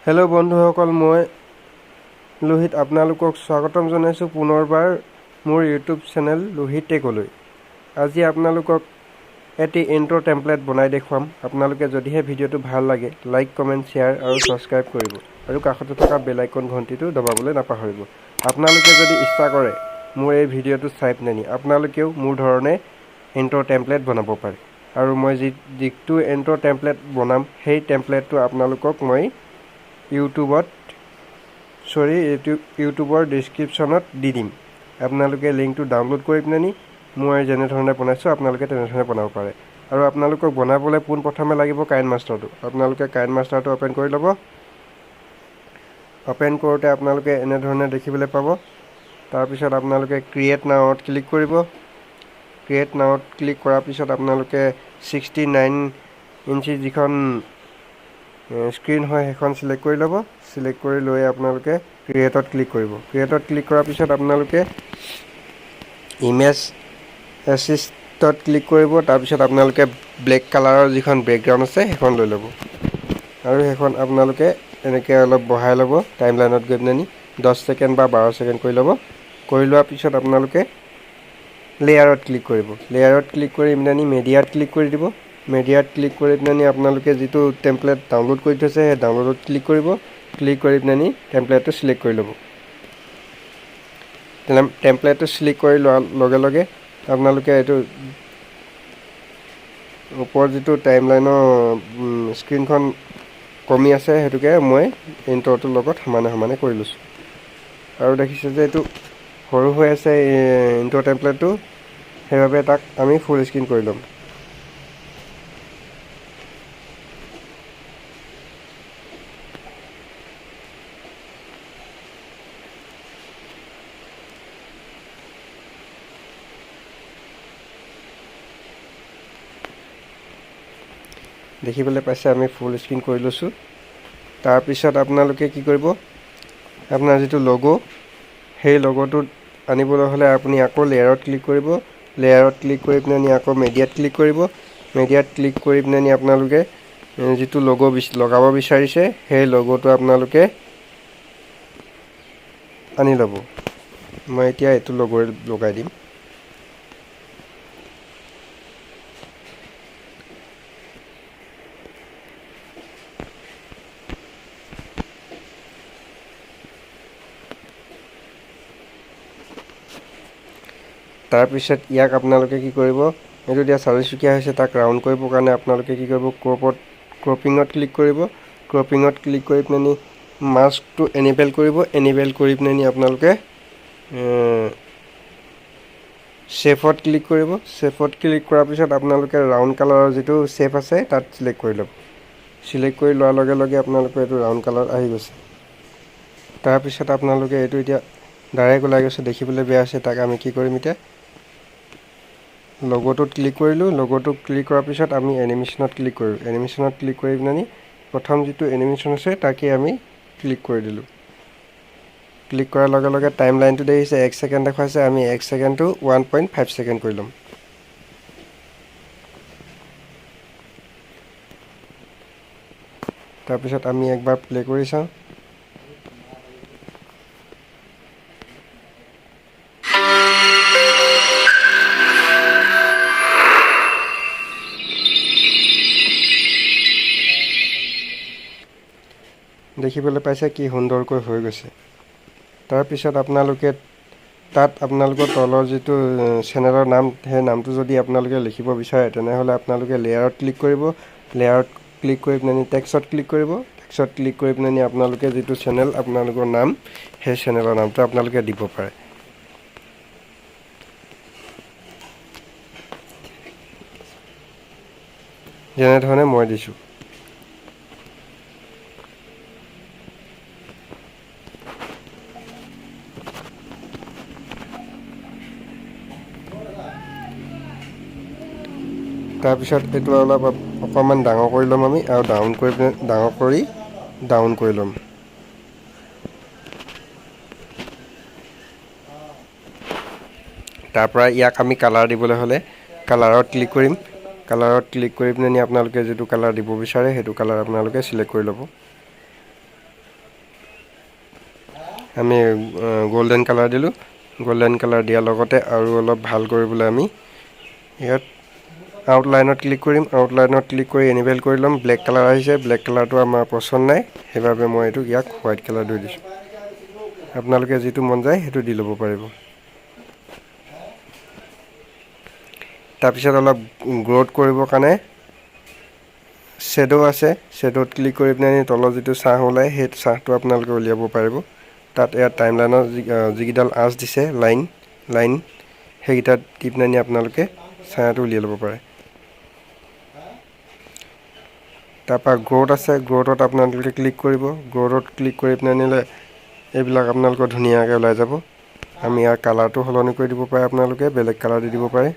Hello' বন্ধুসকল, মই লোহিত আপোনালোকক স্বাগতম জনাইছোঁ পুনৰবাৰ মোৰ ইউটিউব চেনেল লোহিত টেকলৈ। আজি আপোনালোকক এটি ইন্ট্ৰ টেমপ্লেট বনাই দেখুৱাম। আপোনালোকে যদিহে ভিডিঅ'টো ভাল লাগে লাইক, কমেণ্ট, শ্বেয়াৰ আৰু ছাবস্ক্ৰাইব কৰিব আৰু কাষতে থকা বেল আইকন ঘণ্টিটো দবাবলৈ নাপাহৰিব। আপোনালোকে যদি ইচ্ছা কৰে মোৰ এই ভিডিঅ'টো চাই পিনি আপোনালোকেও মোৰ ধৰণে ইন্ট্ৰ টেমপ্লেট বনাব পাৰে। আৰু মই যিটো ইন্ট্ৰ টেমপ্লেট বনাম সেই টেমপ্লেটটো আপোনালোকক মই ইউটিউবৰ ডেছক্ৰিপশ্যনত দি দিম। আপোনালোকে লিংকটো ডাউনলোড কৰি পিনি মই যেনেধৰণে বনাইছোঁ আপোনালোকে তেনেধৰণে বনাব পাৰে। আৰু আপোনালোকক বনাবলৈ পোনপ্ৰথমে লাগিব কাইনমাষ্টাৰটো। আপোনালোকে কাইনমাষ্টাৰটো অ'পেন কৰি ল'ব। অ'পেন কৰোঁতে আপোনালোকে এনেধৰণে দেখিবলৈ পাব। তাৰপিছত আপোনালোকে ক্ৰিয়েট নাওত ক্লিক কৰিব। ক্ৰিয়েট নাওত ক্লিক কৰাৰ পিছত আপোনালোকে 69 ইঞ্চি যিখন স্ক্ৰীন হয় সেইখন চিলেক্ট কৰি ল'ব। চিলেক্ট কৰি লৈ আপোনালোকে ক্ৰিয়েটত ক্লিক কৰিব। ক্ৰিয়েটত ক্লিক কৰাৰ পিছত আপোনালোকে ইমেজ এছিষ্টত ক্লিক কৰিব। তাৰপিছত আপোনালোকে ব্লেক কালাৰৰ যিখন বেকগ্ৰাউণ্ড আছে সেইখন লৈ ল'ব আৰু সেইখন আপোনালোকে এনেকৈ অলপ বঢ়াই ল'ব। টাইম লাইনত গৈ পিনি 10 ছেকেণ্ড বা 12 ছেকেণ্ড কৰি ল'ব। কৰি লোৱাৰ পিছত আপোনালোকে লেয়াৰত ক্লিক কৰিব। লেয়াৰত ক্লিক কৰি পিনি মিডিয়াত ক্লিক কৰি দিব। মিডিয়াত ক্লিক কৰি পিনি আপোনালোকে যিটো টেমপ্লেট ডাউনলোড কৰি থৈছে সেই ডাউনলোডত ক্লিক কৰিব। ক্লিক কৰি পিনি টেমপ্লেটটো চিলেক্ট কৰি ল'ব। টেমপ্লেটটো চিলেক্ট কৰি লোৱাৰ লগে লগে আপোনালোকে এইটো ওপৰত যিটো টাইম লাইনৰ স্ক্ৰীনখন কমি আছে সেইটোকে মই ইন্ট্ৰটোৰ লগত সমানে কৰি লৈছোঁ। আৰু দেখিছে যে এইটো সৰু হৈ আছে ইন্ট্ৰ টেমপ্লেটটো, সেইবাবে তাক আমি ফুল স্ক্ৰীন কৰি ল'ম। দেখিবলৈ পাইছে আমি ফুল স্ক্ৰীন কৰি লৈছোঁ। তাৰপিছত আপোনালোকে কি কৰিব, আপোনাৰ যিটো লগো সেই লগোটোত আনিবলৈ হ'লে আপুনি আকৌ লেয়াৰত ক্লিক কৰিব। লেয়াৰত ক্লিক কৰি পিনি আকৌ মিডিয়াত ক্লিক কৰিব। মিডিয়াত ক্লিক কৰি পিনি আপোনালোকে যিটো লগো লগাব বিচাৰিছে সেই লগোটো আপোনালোকে আনি ল'ব। মই এতিয়া এইটো লগো লগাই দিম। তাৰপিছত ইয়াক আপোনালোকে কি কৰিব, এইটো এতিয়া 40 টকীয়া হৈছে, তাক ৰাউণ্ড কৰিবৰ কাৰণে আপোনালোকে কি কৰিব, ক্ৰপিঙত ক্লিক কৰিব। ক্ৰপিঙত ক্লিক কৰি পিনি মাস্কটো এনেবল কৰিব। এনেবল কৰি পিনি আপোনালোকে শ্বেপত ক্লিক কৰিব। শ্বেপত ক্লিক কৰাৰ পিছত আপোনালোকে ৰাউণ্ড কালাৰৰ যিটো শ্বেপ আছে তাত চিলেক্ট কৰি ল'ব। চিলেক্ট কৰি লোৱাৰ লগে লগে আপোনালোকে এইটো ৰাউণ্ড কালাৰ আহি গৈছে। তাৰপিছত আপোনালোকে এইটো এতিয়া ডাইৰেক্ট ওলাই গৈছে, দেখিবলৈ বেয়া হৈছে। তাক আমি কি কৰিম, এতিয়া লগোটোত ক্লিক কৰিলোঁ। লগোটোত ক্লিক কৰাৰ পিছত আমি এনিমেশ্যনত ক্লিক কৰিলোঁ। এনিমেশ্যনত ক্লিক কৰি পিনি প্ৰথম যিটো এনিমেশ্যন আছে তাকে আমি ক্লিক কৰি দিলোঁ। ক্লিক কৰাৰ লগে লগে টাইম লাইনটো দেখিছে 1 ছেকেণ্ড দেখুৱাইছে। আমি 1 ছেকেণ্ডটো 1.5 ছেকেণ্ড কৰি ল'ম। তাৰপিছত আমি একবাৰ প্লে কৰি চাওঁ। দেখিবলৈ পাইছে কি সুন্দৰকৈ হৈ গৈছে। তাৰপিছত আপোনালোকে তাত আপোনালোকৰ তলৰ যিটো চেনেলৰ নাম সেই নামটো যদি আপোনালোকে লিখিব বিচাৰে তেনেহ'লে আপোনালোকে লেয়াৰত ক্লিক কৰিব। লেয়াৰত ক্লিক কৰি পিনি টেক্সট ক্লিক কৰিব। টেক্সট ক্লিক কৰি পিনি আপোনালোকে যিটো চেনেল আপোনালোকৰ নাম সেই চেনেলৰ নামটো আপোনালোকে দিব পাৰে। যেনেধৰণে মই দিছোঁ। তাৰপিছত এইটো অলপ অকণমান ডাঙৰ কৰি ল'ম আমি, আৰু ডাউন কৰি ল'ম। তাৰপৰা ইয়াক আমি কালাৰ দিবলৈ হ'লে কালাৰত ক্লিক কৰিম। কালাৰত ক্লিক কৰি পিনি আপোনালোকে যিটো কালাৰ দিব বিচাৰে সেইটো কালাৰ আপোনালোকে চিলেক্ট কৰি ল'ব। আমি গোল্ডেন কালাৰ দিলোঁ। গোল্ডেন কালাৰ দিয়াৰ লগতে আৰু অলপ ভাল কৰিবলৈ আমি ইয়াত আউটলাইনত ক্লিক কৰিম। আউটলাইনত ক্লিক কৰি এনিবেল কৰি ল'ম। ব্লেক কালাৰ আহিছে, ব্লেক কালাৰটো আমাৰ পচন্দ নাই, সেইবাবে মই এইটো ইয়াক হোৱাইট কালাৰ দি দিছোঁ। আপোনালোকে যিটো মন যায় সেইটো দি ল'ব পাৰিব। তাৰপিছত অলপ গ্ৰ'থ কৰিবৰ কাৰণে শ্বেডো আছে, শ্বেডোত ক্লিক কৰি পিনে তলত যিটো ছাঁ ওলায় সেই ছাঁটো আপোনালোকে উলিয়াব পাৰিব। তাত ইয়াত টাইমলাইনৰ যিকেইডাল আঁচ দিছে লাইন সেইকেইটাত দি পিনে আপোনালোকে ছাঁটো উলিয়াই ল'ব পাৰে। তাৰপৰা গ্ৰ'থ আছে, গ্ৰ'থত আপোনালোকে ক্লিক কৰিব। গ্ৰ'থত ক্লিক কৰি পিনে নিলে এইবিলাক আপোনালোকৰ ধুনীয়াকৈ ওলাই যাব। আমি ইয়াৰ কালাৰটো সলনি কৰি দিব পাৰে, আপোনালোকে বেলেগ কালাৰ দি দিব পাৰে।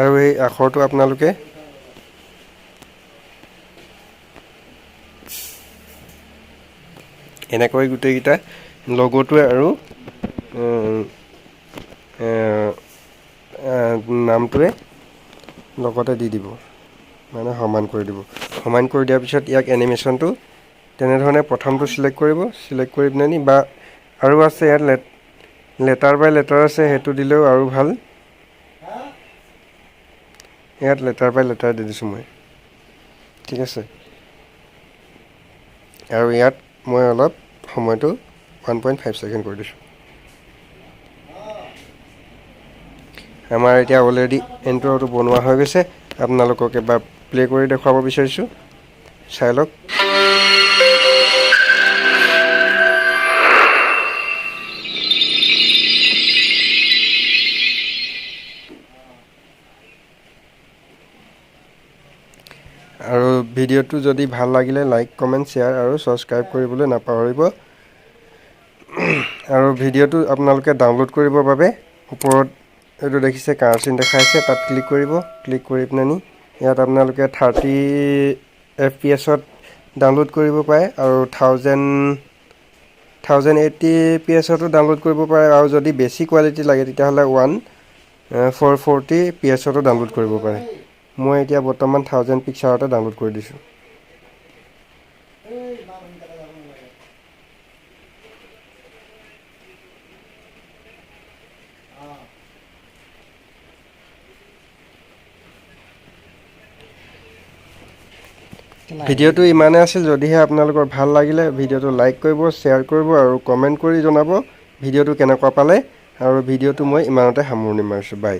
আৰু এই আখৰটো আপোনালোকে এনেকৈ গোটেইকেইটা লগ'টোৱে আৰু নামটোৱে লগতে দি দিব, মানে সমান কৰি দিব। সমান কৰি দিয়াৰ পিছত ইয়াক এনিমেশ্যনটো তেনেধৰণে প্ৰথমটো চিলেক্ট কৰিব। চিলেক্ট কৰি পিনে বা আৰু আছে ইয়াত লেটাৰ বাই লেটাৰ আছে, সেইটো দিলেও আৰু ভাল। ইয়াত লেটাৰ বাই লেটাৰ দি দিছোঁ মই, ঠিক আছে। আৰু ইয়াত মই অলপ সময়টো 1.5 ছেকেণ্ড কৰি দিছোঁ। আমাৰ এতিয়া অলৰেডি ইন্ট্ৰ'টো বনোৱা হৈ গৈছে। আপোনালোকক এবাৰ প্লে' কৰি দেখুৱাব বিচাৰিছোঁ, চাই লওক। আৰু ভিডিঅ'টো যদি ভাল লাগিলে লাইক, কমেণ্ট, শ্বেয়াৰ আৰু ছাবস্ক্ৰাইব কৰিবলৈ নাপাহৰিব। আৰু ভিডিঅ'টো আপোনালোকে ডাউনলোড কৰিবৰ বাবে ওপৰত এইটো দেখিছে কাৰ্চিন দেখাইছে, তাত ক্লিক কৰিব। ক্লিক কৰি পিনে ইয়াত আপোনালোকে 30 FPS ডাউনলোড কৰিব পাৰে আৰু 1080 PS ডাউনলোড কৰিব পাৰে। আৰু যদি বেছি কোৱালিটি লাগে তেতিয়াহ'লে 1440 PS ডাউনলোড কৰিব পাৰে। মই এতিয়া বৰ্তমান 1000 পিক্সাৰতে ডাউনলোড কৰি দিছোঁ। ভিডিঅ'টো ইমানে আছিল। যদিহে আপোনালোকৰ ভাল লাগিলে ভিডিঅ'টো লাইক কৰিব, শ্বেয়াৰ কৰিব আৰু কমেণ্ট কৰি জনাব ভিডিঅ'টো কেনেকুৱা পালে। আৰু ভিডিঅ'টো মই ইমানতে সামৰণি মাৰিছোঁ। বাই।